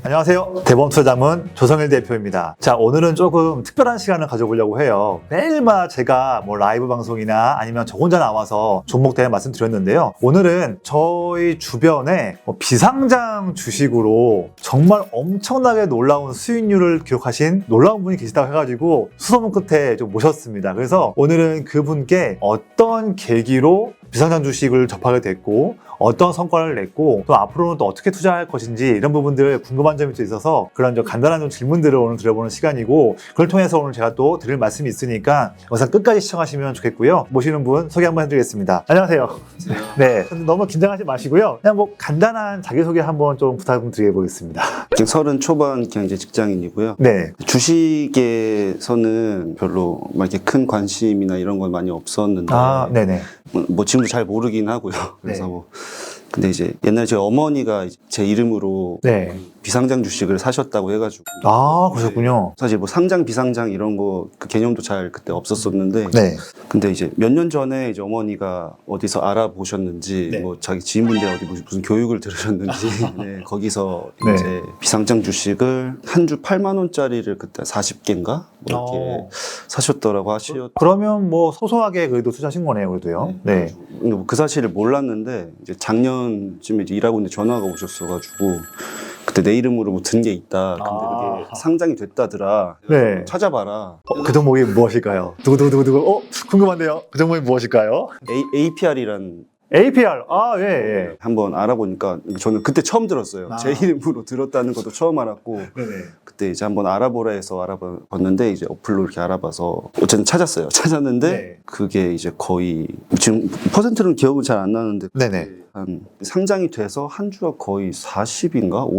안녕하세요. 대범투자자문 조성일 대표입니다. 자, 오늘은 조금 특별한 시간을 가져보려고 해요. 매일마다 제가 뭐 라이브 방송이나 아니면 저 혼자 나와서 종목 대회 말씀드렸는데요. 오늘은 저희 주변에 비상장 주식으로 정말 엄청나게 놀라운 수익률을 기록하신 놀라운 분이 계시다고 해가지고 수소문 끝에 좀 모셨습니다. 그래서 오늘은 그분께 어떤 계기로 비상장 주식을 접하게 됐고 어떤 성과를 냈고 또 앞으로는 또 어떻게 투자할 것인지 이런 부분들 궁금한 점이 또 있어서 그런 좀 간단한 좀 질문들을 오늘 드려보는 시간이고 그걸 통해서 오늘 제가 또 드릴 말씀이 있으니까 영상 끝까지 시청하시면 좋겠고요. 모시는 분 소개 한번 해드리겠습니다. 안녕하세요. 네, 너무 긴장하지 마시고요. 그냥 뭐 간단한 자기소개 한번 좀 부탁 좀 드려보겠습니다. 지금 30 초반 그냥 이제 직장인이고요. 네. 주식에서는 별로 막 이렇게 큰 관심이나 이런 건 많이 없었는데 네네. 뭐 지금도 잘 모르긴 하고요. 그래서 네. 뭐 근데 이제 옛날에 저희 어머니가 제 이름으로 네. 비상장 주식을 사셨다고 해가지고 그러셨군요. 사실 뭐 상장 비상장 이런 거 그 개념도 잘 그때 없었었는데 네. 근데 이제 몇 년 전에 이제 어머니가 어디서 알아보셨는지 네. 뭐 자기 지인분들 어디 무슨 교육을 들으셨는지 네, 거기서 네. 이제 비상장 주식을 한 주 8만 원짜리를 그때 40개인가 뭐 이렇게 사셨더라고 하시었. 그러면 뭐 소소하게 그래도 투자하신 거네요, 그래도요. 네. 근데 그 사실을 몰랐는데 이제 작년쯤에 이제 일하고 있는데 전화가 오셨어가지고 그때 내 이름으로 뭐 든 게 있다. 근데 그게 상장이 됐다더라. 네. 찾아봐라. 그 종목이 무엇일까요? 두구두구두구. 궁금한데요. 그 종목이 무엇일까요? APR이란 APR. 예. 한번 알아보니까 저는 그때 처음 들었어요. 제 이름으로 들었다는 것도 처음 알았고 네네. 그때 이제 한번 알아보라 해서 알아봤는데 이제 어플로 이렇게 알아봐서 어쨌든 찾았어요. 찾았는데 네. 그게 이제 거의 지금 퍼센트는 기억은 잘 안 나는데 네네. 한 상장이 돼서 한 주가 거의 40인가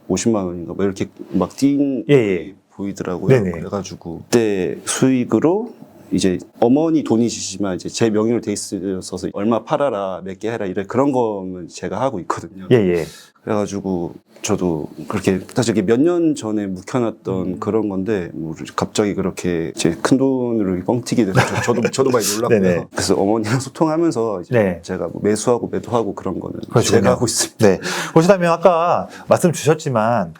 50만 원인가 뭐 이렇게 막 뛴 예. 보이더라고요. 네네. 그래가지고 그때 수익으로 이제 어머니 돈이시지만 이제 제 명의로 돼 있어서 얼마 팔아라 몇 개 해라 이런 그런 거는 제가 하고 있거든요. 예. 그래가지고 저도 그렇게 사실 몇 년 전에 묵혀놨던 그런 건데 뭐 갑자기 그렇게 제 큰 돈으로 뻥튀기 돼서 저도 많이 놀랐고요. 네네. 그래서 어머니랑 소통하면서 이제 네. 제가 뭐 매수하고 매도하고 그런 거는 그러시군요. 제가 하고 있습니다. 네. 보시다면 아까 말씀 주셨지만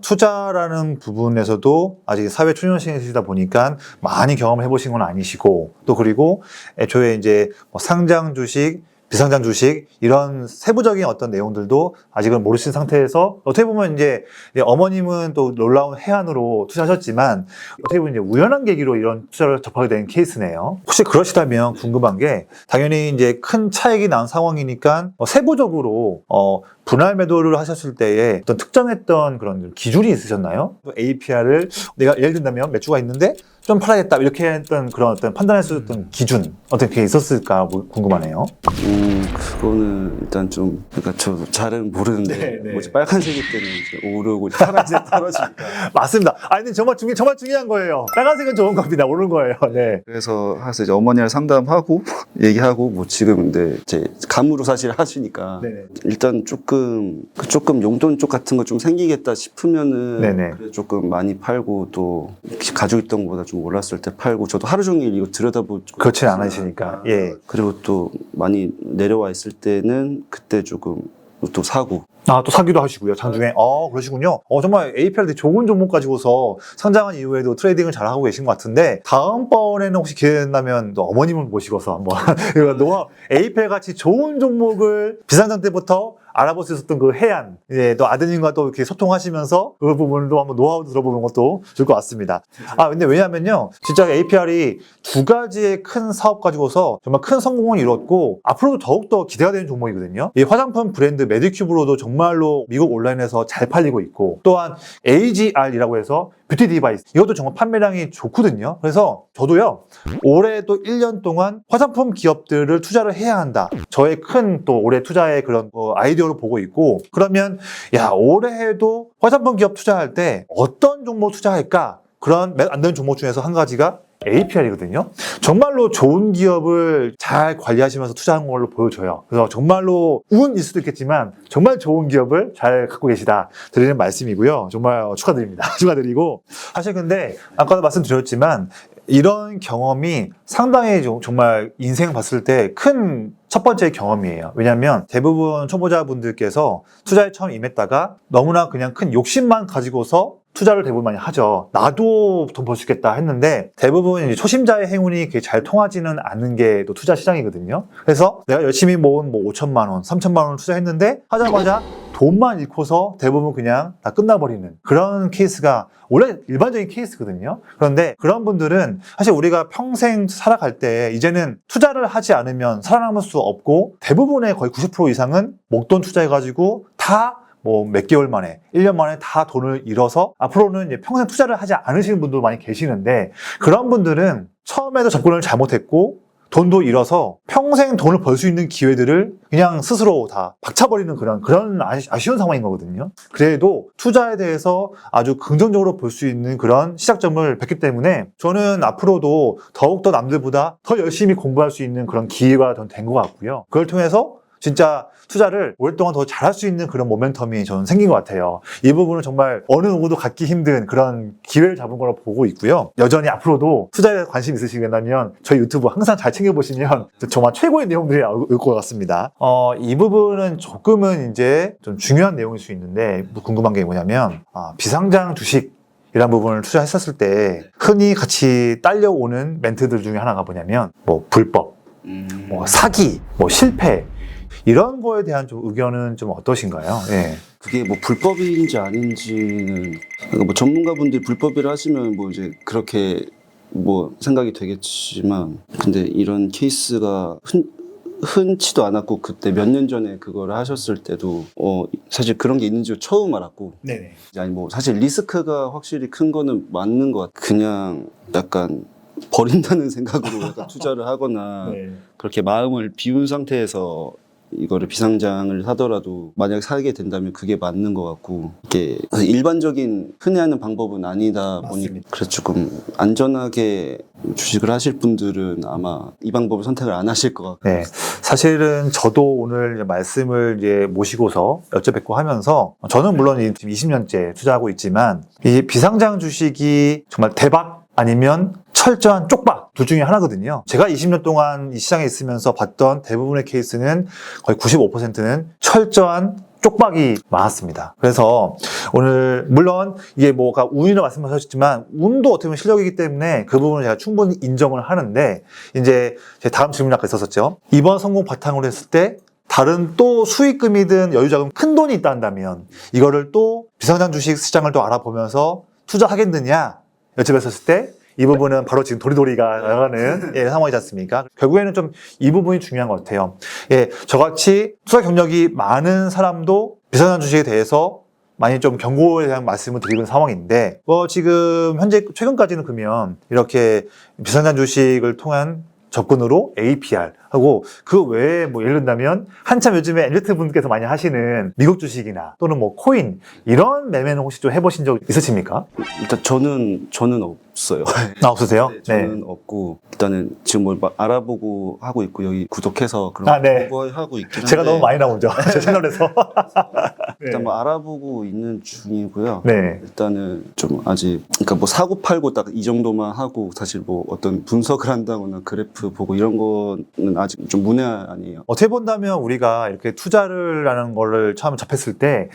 투자라는 부분에서도 아직 사회 초년생이시다 보니까 많이 경험을 해보신 건 아니시고 또 그리고 애초에 이제 뭐 상장 주식 비상장 주식 이런 세부적인 어떤 내용들도 아직은 모르신 상태에서 어떻게 보면 이제 어머님은 또 놀라운 해안으로 투자하셨지만 어떻게 보면 이제 우연한 계기로 이런 투자를 접하게 된 케이스네요. 혹시 그러시다면 궁금한 게 당연히 이제 큰 차익이 난 상황이니까 세부적으로 분할 매도를 하셨을 때에 어떤 특정했던 그런 기준이 있으셨나요? APR을 내가 예를 든다면 몇 주가 있는데 좀 팔아야겠다 이렇게 했던 그런 어떤 판단할 수 있었던 기준 어떻게 있었을까 궁금하네요. 그거는 일단 좀 그러니까 저도 잘은 모르는데 네. 뭐지 빨간색일 때는 이제 오르고 파란색 떨어지니까 맞습니다. 근데 정말 중요한 거예요. 빨간색은 좋은 겁니다. 모르는 거예요. 네. 그래서 이제 어머니랑 상담하고 얘기하고 뭐 지금 근데 이제 감으로 사실 하시니까 네네. 일단 조금 용돈 쪽 같은 거 좀 생기겠다 싶으면은 네네. 그래 조금 많이 팔고 또 가지고 있던 것보다 좀 올랐을 때 팔고 저도 하루 종일 이거 들여다보고 그렇진 않으시니까. 예. 그리고 또 많이 내려와 있을 때는 그때 조금 또 사고 또 사기도 하시고요. 장중에. 그러시군요. 정말 APR 되게 좋은 종목 가지고서 상장한 이후에도 트레이딩을 잘 하고 계신 것 같은데 다음번에는 혹시 기회 된다면 또 어머님을 모시고서 한번 APR 같이 좋은 종목을 비상장 때부터 알아볼 수 있었던 그 해안, 또 아드님과 또 이렇게 소통하시면서 그 부분도 한번 노하우도 들어보는 것도 좋을 것 같습니다. 근데 왜냐면요, 진짜 APR이 두 가지의 큰 사업 가지고서 정말 큰 성공을 이뤘고 앞으로도 더욱더 기대가 되는 종목이거든요. 이 화장품 브랜드 메디큐브로도 정말로 미국 온라인에서 잘 팔리고 있고 또한 AGR이라고 해서 뷰티 디바이스 이것도 정말 판매량이 좋거든요. 그래서 저도요 올해 또 1년 동안 화장품 기업들을 투자를 해야 한다. 저의 큰 또 올해 투자의 그런 아이디어로 보고 있고 그러면 올해에도 화장품 기업 투자할 때 어떤 종목 투자할까? 그런 안 되는 종목 중에서 한 가지가 APR이거든요. 정말로 좋은 기업을 잘 관리하시면서 투자한 걸로 보여져요. 그래서 정말로 운일 수도 있겠지만 정말 좋은 기업을 잘 갖고 계시다 드리는 말씀이고요. 정말 축하드립니다. 축하드리고 사실 근데 아까도 말씀드렸지만 이런 경험이 상당히 정말 인생 봤을 때 큰 첫 번째 경험이에요. 왜냐하면 대부분 초보자분들께서 투자에 처음 임했다가 너무나 그냥 큰 욕심만 가지고서 투자를 대부분 많이 하죠. 나도 돈 벌 수 있겠다 했는데 대부분 이제 초심자의 행운이 그게 잘 통하지는 않는 게 또 투자 시장이거든요. 그래서 내가 열심히 모은 뭐 5천만 원, 3천만 원을 투자했는데 하자마자 돈만 잃고서 대부분 그냥 다 끝나버리는 그런 케이스가 원래 일반적인 케이스거든요. 그런데 그런 분들은 사실 우리가 평생 살아갈 때 이제는 투자를 하지 않으면 살아남을 수 없고 대부분의 거의 90% 이상은 목돈 투자해가지고 다 뭐 몇 개월 만에, 1년 만에 다 돈을 잃어서 앞으로는 이제 평생 투자를 하지 않으시는 분도 많이 계시는데 그런 분들은 처음에도 접근을 잘못했고 돈도 잃어서 평생 돈을 벌 수 있는 기회들을 그냥 스스로 다 박차버리는 그런 아쉬운 상황인 거거든요. 그래도 투자에 대해서 아주 긍정적으로 볼 수 있는 그런 시작점을 뵙기 때문에 저는 앞으로도 더욱더 남들보다 더 열심히 공부할 수 있는 그런 기회가 된 것 같고요. 그걸 통해서 진짜 투자를 오랫동안 더 잘할 수 있는 그런 모멘텀이 저는 생긴 것 같아요. 이 부분은 정말 어느 누구도 갖기 힘든 그런 기회를 잡은 거라고 보고 있고요. 여전히 앞으로도 투자에 관심 있으시겠다면 저희 유튜브 항상 잘 챙겨보시면 정말 최고의 내용들이 나올 것 같습니다. 이 부분은 조금은 이제 좀 중요한 내용일 수 있는데 궁금한 게 뭐냐면 비상장 주식 이런 부분을 투자했었을 때 흔히 같이 딸려오는 멘트들 중에 하나가 뭐냐면 뭐 불법, 뭐 사기, 뭐 실패 이런 거에 대한 좀 의견은 좀 어떠신가요? 예. 그게 뭐 불법인지 아닌지는 그러니까 뭐 전문가분들이 불법이라 하시면 뭐 이제 그렇게 뭐 생각이 되겠지만 근데 이런 케이스가 흔치도 않았고 그때 몇 년 전에 그걸 하셨을 때도 사실 그런 게 있는지 처음 알았고 네네. 아니 뭐 사실 리스크가 확실히 큰 거는 맞는 것 같아요. 그냥 약간 버린다는 생각으로 약간 투자를 하거나 네. 그렇게 마음을 비운 상태에서 이거를 비상장을 사더라도 만약 사게 된다면 그게 맞는 것 같고 이게 일반적인 흔히 하는 방법은 아니다 보니 맞습니다. 그래서 조금 안전하게 주식을 하실 분들은 아마 이 방법을 선택을 안 하실 것 같고 네. 사실은 저도 오늘 말씀을 이제 모시고서 여쭤뵙고 하면서 저는 물론 지금 20년째 투자하고 있지만 이 비상장 주식이 정말 대박 아니면 철저한 쪽박 둘 중에 하나거든요. 제가 20년 동안 이 시장에 있으면서 봤던 대부분의 케이스는 거의 95%는 철저한 쪽박이 많았습니다. 그래서 오늘 물론 이게 뭐가 운이라고 말씀하셨지만 운도 어떻게 보면 실력이기 때문에 그 부분을 제가 충분히 인정을 하는데 이제 제 다음 질문이 아까 있었었죠. 이번 성공 바탕으로 했을 때 다른 또 수익금이든 여유자금 큰 돈이 있다 한다면 이거를 또 비상장 주식 시장을 또 알아보면서 투자하겠느냐 여쭤봤었을 때 이 부분은 바로 지금 도리도리가 나가는 상황이지 않습니까? 결국에는 좀 이 부분이 중요한 것 같아요. 저같이 투자 경력이 많은 사람도 비상장 주식에 대해서 많이 좀 경고에 대한 말씀을 드리는 상황인데 지금 현재 최근까지는 그러면 이렇게 비상장 주식을 통한 접근으로 APR 하고 그 외에 뭐 예를 든다면 한참 요즘에 엘리트 분께서 많이 하시는 미국 주식이나 또는 뭐 코인 이런 매매는 혹시 좀 해보신 적 있으십니까? 일단 저는 없어요. 없으세요? 네, 저는 없고 일단은 지금 뭘 알아보고 하고 있고 여기 구독해서 그런 네. 거 하고 있긴 한데 제가 너무 많이 나오죠. 제 채널에서. 일단 뭐 알아보고 있는 중이고요. 네. 일단은 좀 아직 그러니까 뭐 사고 팔고 딱 이 정도만 하고 사실 뭐 어떤 분석을 한다거나 그래프 보고 이런 거는 아직 좀 문외한이에요. 어떻게 본다면 우리가 이렇게 투자를 하는 거를 처음 접했을 때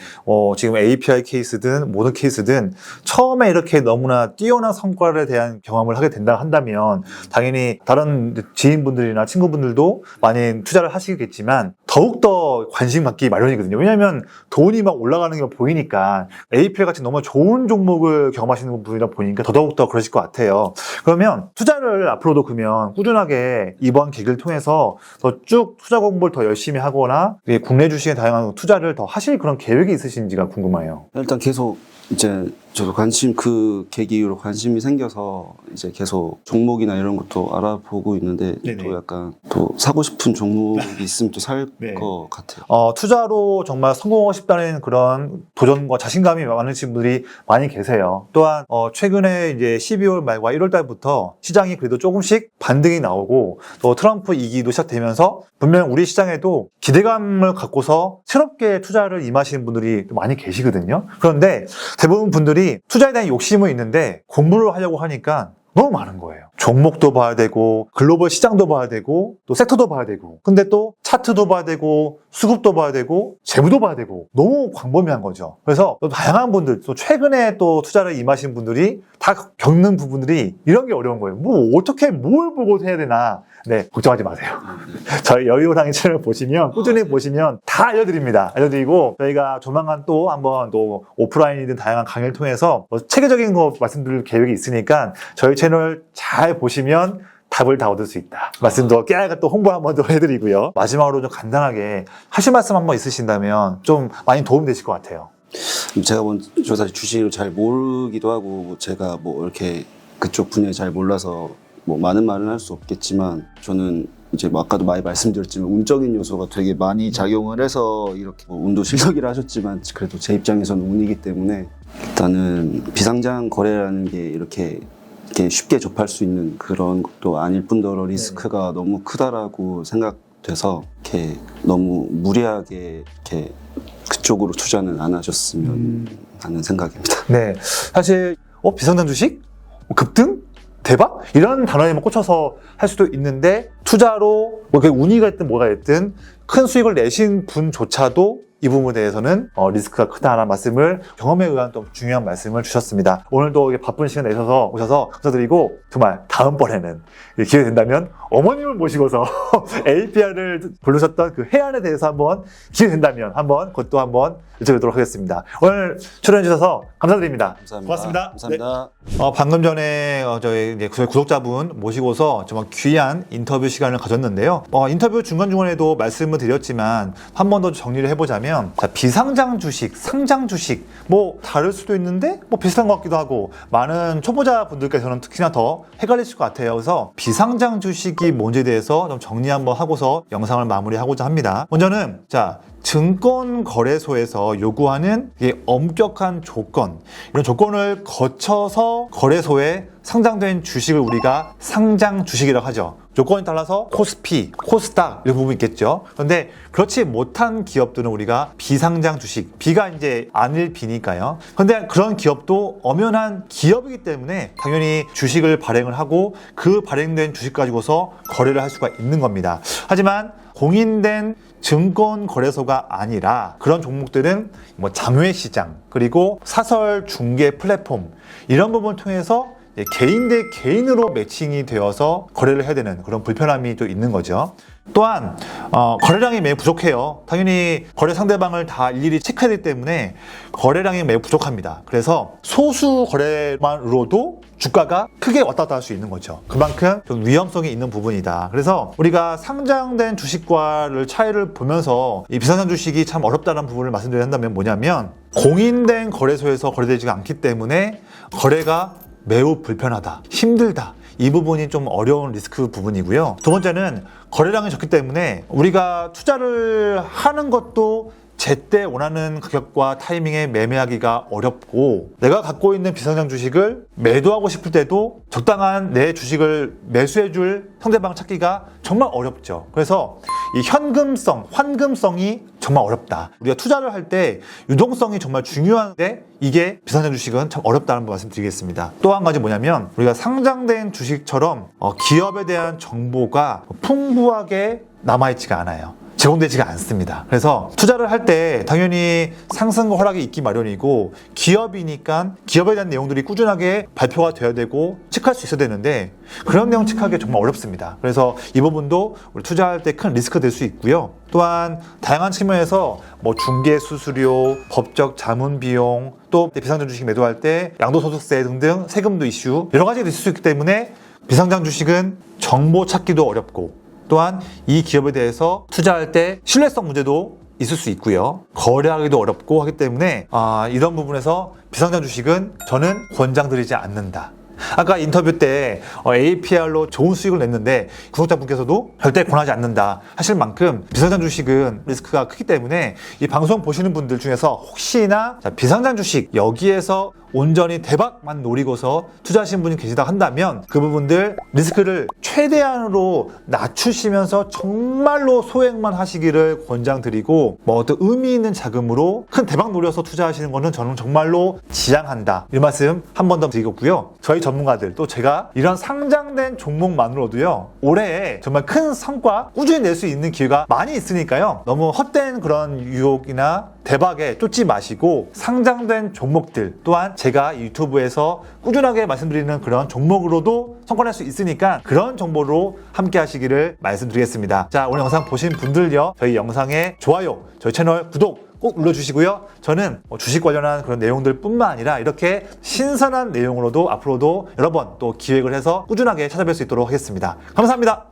지금 API 케이스든 모든 케이스든 처음에 이렇게 너무나 뛰어난 성과에 대한 경험을 하게 된다 한다면 당연히 다른 지인분들이나 친구분들도 많이 투자를 하시겠지만 더욱더 관심 갖기 마련이거든요. 왜냐하면 돈이 막 올라가는 게 보이니까 API 같이 너무 좋은 종목을 경험하시는 분이다 보니까 더더욱더 그러실 것 같아요. 그러면 투자를 앞으로도 그러면 꾸준하게 이번 계기를 통해서 더 쭉 투자 공부를 더 열심히 하거나 국내 주식에 다양한 투자를 더 하실 그런 계획이 있으신지가 궁금해요. 일단 계속 이제 저도 그 계기 이후로 관심이 생겨서 이제 계속 종목이나 이런 것도 알아보고 있는데 네네. 또 약간 또 사고 싶은 종목이 있으면 또 살 것 네. 같아요. 투자로 정말 성공하고 싶다는 그런 도전과 자신감이 많으신 분들이 많이 계세요. 또한 최근에 이제 12월 말과 1월 달부터 시장이 그래도 조금씩 반등이 나오고 또 트럼프 2기도 시작되면서 분명 우리 시장에도 기대감을 갖고서 새롭게 투자를 임하시는 분들이 많이 계시거든요. 그런데 대부분 분들이 투자에 대한 욕심은 있는데 공부를 하려고 하니까 너무 많은 거예요. 종목도 봐야 되고 글로벌 시장도 봐야 되고 또 섹터도 봐야 되고 근데 또 차트도 봐야 되고 수급도 봐야 되고 재무도 봐야 되고 너무 광범위한 거죠. 그래서 또 다양한 분들 또 최근에 또 투자를 임하신 분들이 다 겪는 부분들이 이런 게 어려운 거예요. 뭐 어떻게 뭘 보고 해야 되나. 네, 걱정하지 마세요. 저희 여유호랑이 채널 보시면 꾸준히 보시면 다 알려드립니다. 알려드리고 저희가 조만간 또 한번 또 오프라인이든 다양한 강의를 통해서 체계적인 거 말씀드릴 계획이 있으니까 저희 채널 잘 보시면 답을 다 얻을 수 있다. 말씀도 깨알가 또 홍보 한번 더 해드리고요. 마지막으로 좀 간단하게 하실 말씀 한번 있으신다면 좀 많이 도움이 되실 것 같아요. 제가 저 사실 주식을 잘 모르기도 하고 제가 뭐 이렇게 그쪽 분야에 잘 몰라서 뭐 많은 말은 할 수 없겠지만 저는 이제 뭐 아까도 많이 말씀드렸지만 운적인 요소가 되게 많이 작용을 해서 이렇게 뭐 운도 실력이라 하셨지만 그래도 제 입장에서는 운이기 때문에 일단은 비상장 거래라는 게 이렇게 쉽게 접할 수 있는 그런 것도 아닐 뿐더러 리스크가 너무 크다라고 생각돼서 이렇게 너무 무리하게 이렇게 그쪽으로 투자는 안 하셨으면 하는 생각입니다. 네, 사실 비상장 주식? 급등? 대박? 이런 단어에만 꽂혀서 할 수도 있는데 투자로 뭐 운이가 있든 뭐가 있든 큰 수익을 내신 분조차도 이 부분에 대해서는 리스크가 크다라는 말씀을 경험에 의한 또 중요한 말씀을 주셨습니다. 오늘도 바쁜 시간 내셔서 오셔서 감사드리고 정말 다음번에는 기회 된다면 어머님을 모시고서 APR을 부르셨던 그 해안에 대해서 한번 기회 된다면 그것도 한번 여쭤보도록 하겠습니다. 오늘 출연해 주셔서 감사드립니다. 감사합니다. 고맙습니다. 감사합니다. 네. 방금 전에 저희 구독자분 모시고서 정말 귀한 인터뷰 시간을 가졌는데요. 인터뷰 중간중간에도 말씀을 드렸지만 한 번 더 정리를 해보자면 자, 비상장 주식, 상장 주식 뭐 다를 수도 있는데 뭐 비슷한 것 같기도 하고 많은 초보자 분들께서는 특히나 더 헷갈리실 것 같아요. 그래서 비상장 주식이 뭔지에 대해서 좀 정리 한번 하고서 영상을 마무리하고자 합니다. 먼저는 자, 증권거래소에서 요구하는 엄격한 조건, 이런 조건을 거쳐서 거래소에 상장된 주식을 우리가 상장 주식이라고 하죠. 조건에 따라서 코스피, 코스닥 이런 부분이 있겠죠. 그런데 그렇지 못한 기업들은 우리가 비상장 주식, 비가 이제 아닐 비니까요. 그런데 그런 기업도 엄연한 기업이기 때문에 당연히 주식을 발행을 하고 그 발행된 주식 가지고서 거래를 할 수가 있는 겁니다. 하지만 공인된 증권거래소가 아니라 그런 종목들은 뭐 장외시장 그리고 사설 중개 플랫폼 이런 부분을 통해서 개인 대 개인으로 매칭이 되어서 거래를 해야 되는 그런 불편함이 또 있는 거죠. 또한 거래량이 매우 부족해요. 당연히 거래 상대방을 다 일일이 체크해야 되기 때문에 거래량이 매우 부족합니다. 그래서 소수 거래만으로도 주가가 크게 왔다 갔다 할 수 있는 거죠. 그만큼 좀 위험성이 있는 부분이다. 그래서 우리가 상장된 주식과를 차이를 보면서 이 비상장 주식이 참 어렵다는 부분을 말씀드린다면 뭐냐면 공인된 거래소에서 거래되지 않기 때문에 거래가 매우 불편하다, 힘들다. 이 부분이 좀 어려운 리스크 부분이고요. 두 번째는 거래량이 적기 때문에 우리가 투자를 하는 것도 제때 원하는 가격과 타이밍에 매매하기가 어렵고 내가 갖고 있는 비상장 주식을 매도하고 싶을 때도 적당한 내 주식을 매수해줄 상대방 찾기가 정말 어렵죠. 그래서 이 현금성, 환금성이 정말 어렵다. 우리가 투자를 할 때 유동성이 정말 중요한데 이게 비상장 주식은 참 어렵다는 말씀 드리겠습니다. 또 한 가지 뭐냐면 우리가 상장된 주식처럼 기업에 대한 정보가 풍부하게 남아있지가 않아요. 제공되지가 않습니다. 그래서 투자를 할 때 당연히 상승과 하락이 있기 마련이고 기업이니까 기업에 대한 내용들이 꾸준하게 발표가 돼야 되고 체크할 수 있어야 되는데 그런 내용 체크하기 정말 어렵습니다. 그래서 이 부분도 우리 투자할 때 큰 리스크가 될 수 있고요. 또한 다양한 측면에서 뭐 중개 수수료, 법적 자문 비용, 또 비상장 주식 매도할 때 양도소득세 등등 세금도 이슈 여러 가지가 있을 수 있기 때문에 비상장 주식은 정보 찾기도 어렵고 또한 이 기업에 대해서 투자할 때 신뢰성 문제도 있을 수 있고요. 거래하기도 어렵고 하기 때문에 이런 부분에서 비상장 주식은 저는 권장드리지 않는다. 아까 인터뷰 때 APR로 좋은 수익을 냈는데 구독자분께서도 절대 권하지 않는다 하실 만큼 비상장 주식은 리스크가 크기 때문에 이 방송 보시는 분들 중에서 혹시나 비상장 주식 여기에서 온전히 대박만 노리고서 투자하신 분이 계시다 한다면 그 부분들 리스크를 최대한으로 낮추시면서 정말로 소액만 하시기를 권장드리고 뭐 어떤 의미 있는 자금으로 큰 대박 노려서 투자하시는 거는 저는 정말로 지양한다. 이 말씀 한 번 더 드리겠고요. 저희 전문가들 또 제가 이런 상장된 종목만으로도요. 올해에 정말 큰 성과 꾸준히 낼 수 있는 기회가 많이 있으니까요. 너무 헛된 그런 유혹이나 대박에 쫓지 마시고 상장된 종목들 또한 제가 유튜브에서 꾸준하게 말씀드리는 그런 종목으로도 성과낼 수 있으니까 그런 정보로 함께 하시기를 말씀드리겠습니다. 자, 오늘 영상 보신 분들요. 저희 영상에 좋아요, 저희 채널 구독 꼭 눌러주시고요. 저는 주식 관련한 그런 내용들 뿐만 아니라 이렇게 신선한 내용으로도 앞으로도 여러 번 또 기획을 해서 꾸준하게 찾아뵐 수 있도록 하겠습니다. 감사합니다.